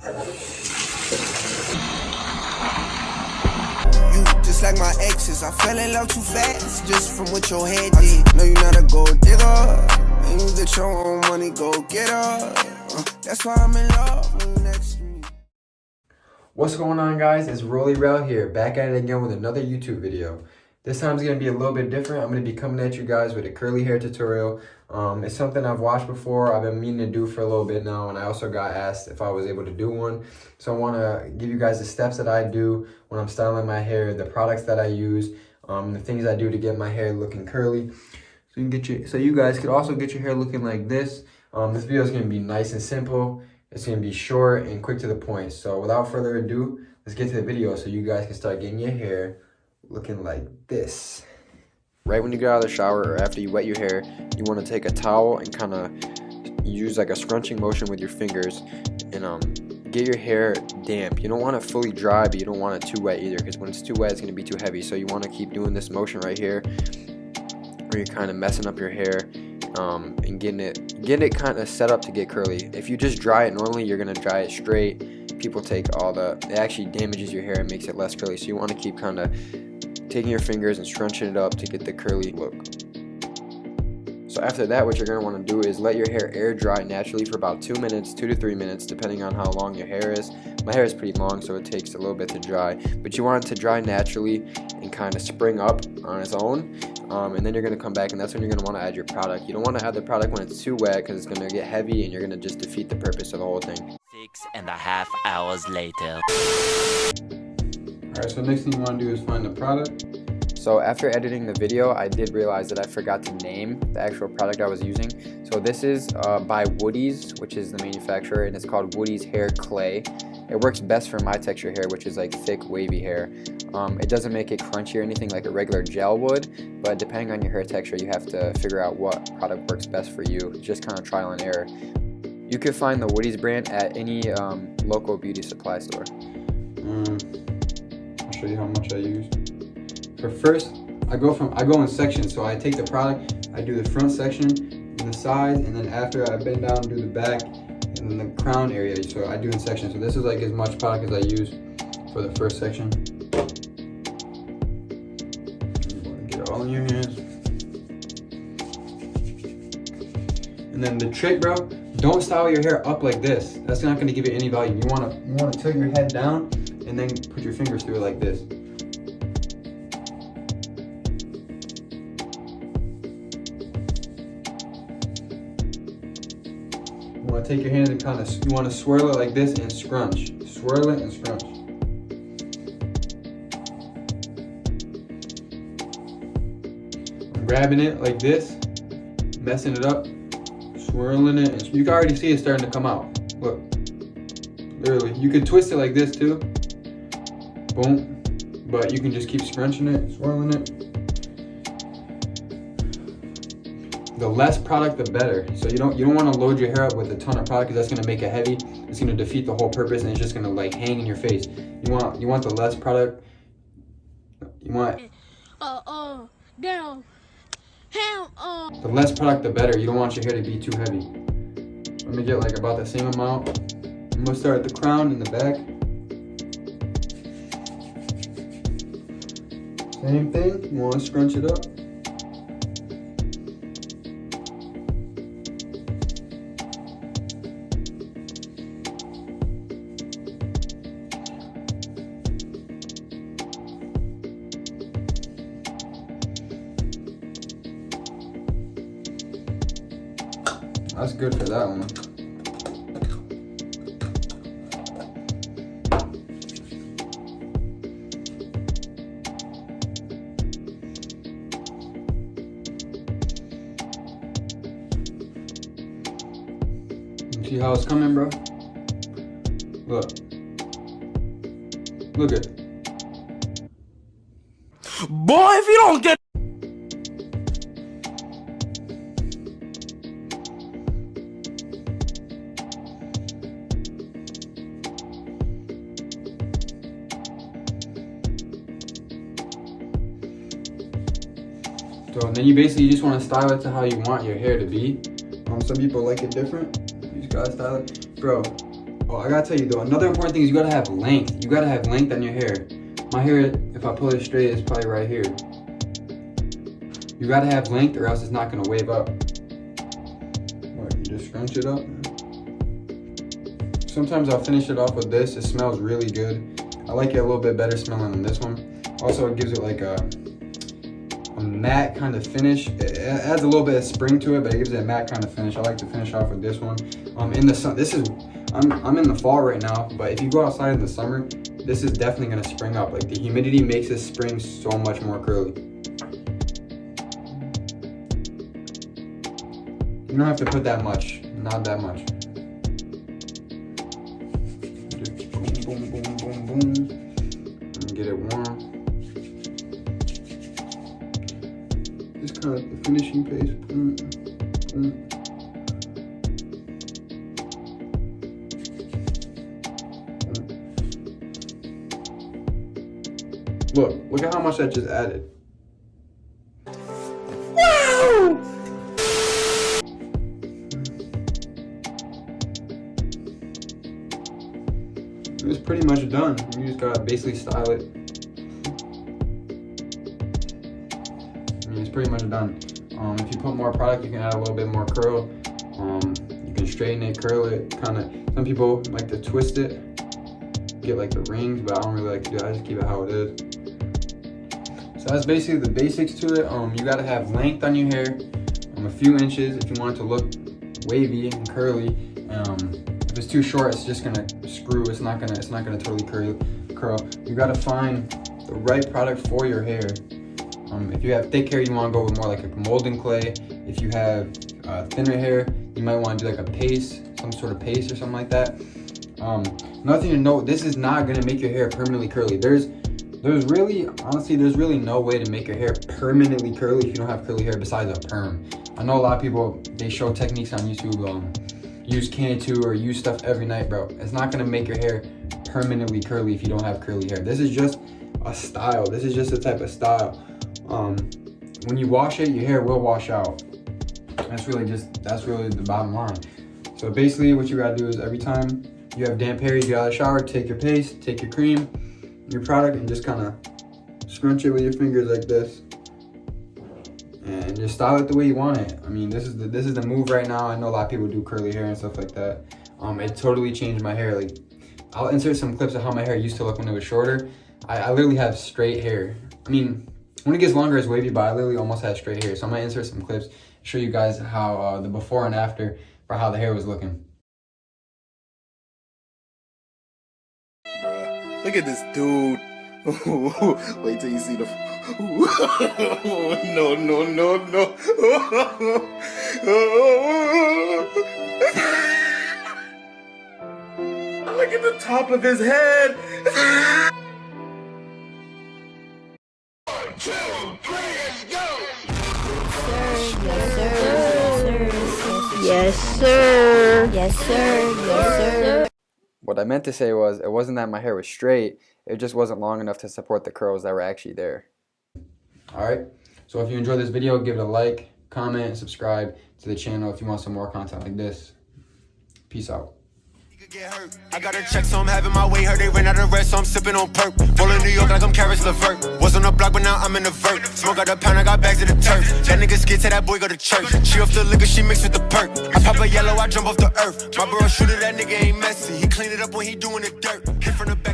You just like my exes, I fell in love too fast, just from what your head did. Know you not a gold digger, and you get your own money, go get her. That's why I'm in love when you next to me. What's going on, guys? It's Rolly Rail here, back at it again with another YouTube video. This time is going to be a little bit different. I'm going to be coming at you guys with a curly hair tutorial. It's something I've watched before. I've been meaning to do for a little bit now, and I also got asked if I was able to do one. So I want to give you guys the steps that I do when I'm styling my hair, the products that I use, the things I do to get my hair looking curly. So you guys could also get your hair looking like this. This video is going to be nice and simple. It's going to be short and quick to the point. So without further ado, let's get to the video so you guys can start getting your hair looking like this. Right when you get out of the shower or after you wet your hair, you want to take a towel and kind of use like a scrunching motion with your fingers and get your hair damp. You don't want it fully dry, but you don't want it too wet either, because when it's too wet, it's going to be too heavy. So you want to keep doing this motion right here where you're kind of messing up your hair and getting it kind of set up to get curly. If you just dry it normally, you're going to dry it straight. People take it actually damages your hair and makes it less curly. So you want to keep kind of taking your fingers and scrunching it up to get the curly look. So after that, what you're going to want to do is let your hair air dry naturally for about 2 minutes, 2 to 3 minutes, depending on how long your hair is. My hair is pretty long, so it takes a little bit to dry, but you want it to dry naturally and kind of spring up on its own. And then you're going to come back, and that's when you're going to want to add your product. You don't want to add the product when it's too wet, because it's going to get heavy and you're going to just defeat the purpose of the whole thing. 6.5 hours later. Alright, so next thing you want to do is find the product. So after editing the video, I did realize that I forgot to name the actual product I was using. So this is by Woody's, which is the manufacturer, and it's called Woody's Hair Clay. It works best for my texture hair, which is like thick, wavy hair. It doesn't make it crunchy or anything like a regular gel would, but depending on your hair texture, you have to figure out what product works best for you. It's just kind of trial and error. You could find the Woody's brand at any local beauty supply store. I'll show you how much I use. For first, I go in sections. So I take the product, I do the front section, and the sides, and then after I bend down, do the back, and then the crown area. So I do in sections. So this is like as much product as I use for the first section. You want to get it all in your hands. And then the trick, bro, don't style your hair up like this. That's not going to give it any volume. You want to tilt your head down and then put your fingers through it like this. You want to take your hand and you want to swirl it like this and scrunch. Swirl it and scrunch. I'm grabbing it like this, messing it up, swirling it, and you can already see it starting to come out. Look, literally. You can twist it like this too. Boom. But you can just keep scrunching it, swirling it. The less product, the better. So you don't want to load your hair up with a ton of product, because that's going to make it heavy. It's going to defeat the whole purpose, and it's just going to like hang in your face. You want the less product. You want the less product, the better. You don't want your hair to be too heavy. Let me get like about the same amount. I'm gonna start at the crown and the back. Same thing. You want to scrunch it up. That's good for that one. You see how it's coming, bro? Look. Look at it. Boy, if you don't get So then you just want to style it to how you want your hair to be. Some people like it different. You just gotta style it. Bro, Oh, I gotta tell you though, another important thing is you gotta have length. You gotta have length on your hair. My hair, if I pull it straight, it's probably right here. You gotta have length or else it's not gonna wave up. What, you just scrunch it up? Sometimes I'll finish it off with this. It smells really good. I like it a little bit better smelling than this one. Also, it gives it like a matte kind of finish. It adds a little bit of spring to it, but it gives it a matte kind of finish. I like to finish off with this one. In the sun, I'm in the fall right now, but if you go outside in the summer, this is definitely gonna spring up. Like the humidity makes this spring so much more curly. You don't have to put that much, not that much. Just boom, boom, boom, boom, boom. And get it warm. Just kind of the finishing paste. Boom, boom. Look at how much that just added. Wow! It's pretty much done. You just gotta basically style it. It's pretty much done. If you put more product, you can add a little bit more curl. You can straighten it, curl it, kind of. Some people like to twist it, get like the rings, but I don't really like to do that. I just keep it how it is. So that's basically the basics to it. You gotta have length on your hair, a few inches if you want it to look wavy and curly. If it's too short, it's just gonna screw. It's not gonna totally curl. You gotta find the right product for your hair. If you have thick hair, you want to go with more like a molding clay. If you have thinner hair, you might want to do like a paste, some sort of paste or something like that. Another thing to note: this is not gonna make your hair permanently curly. There's really no way to make your hair permanently curly if you don't have curly hair besides a perm. I know a lot of people, they show techniques on YouTube, use Can2 or use stuff every night, bro. It's not gonna make your hair permanently curly if you don't have curly hair. This is just a style. This is just a type of style. When you wash it, your hair will wash out. That's really the bottom line. So basically what you gotta do is every time you have damp hair, you get out of the shower, take your paste, take your cream, your product, and just kind of scrunch it with your fingers like this. And just style it the way you want it. I mean, this is the move right now. I know a lot of people do curly hair and stuff like that. It totally changed my hair. Like, I'll insert some clips of how my hair used to look when it was shorter. I literally have straight hair. I mean, when it gets longer, it's wavy, but I literally almost had straight hair. So I'm gonna insert some clips, show you guys how the before and after for how the hair was looking. Bruh, look at this dude. Wait till you see the. No. Look at the top of his head. 1, 2, 3, let's go. Yes, sir. Yes, sir. Yes, sir. What I meant to say was, it wasn't that my hair was straight, it just wasn't long enough to support the curls that were actually there. Alright, so if you enjoyed this video, give it a like, comment, subscribe to the channel if you want some more content like this. Peace out. I got a check, so I'm having my way. Heard they ran out of rest, so I'm sipping on perp. Rolling New York like I'm Carrots Levert. Was on the block, but now I'm in the vert. Smoke out the pound, I got bags of the turf. That nigga skid till that boy go to church. She off the liquor, she mixed with the perk. I pop a yellow, I jump off the earth. My bro shooter, that nigga ain't messy. He clean it up when he doing the dirt. Hit from the back.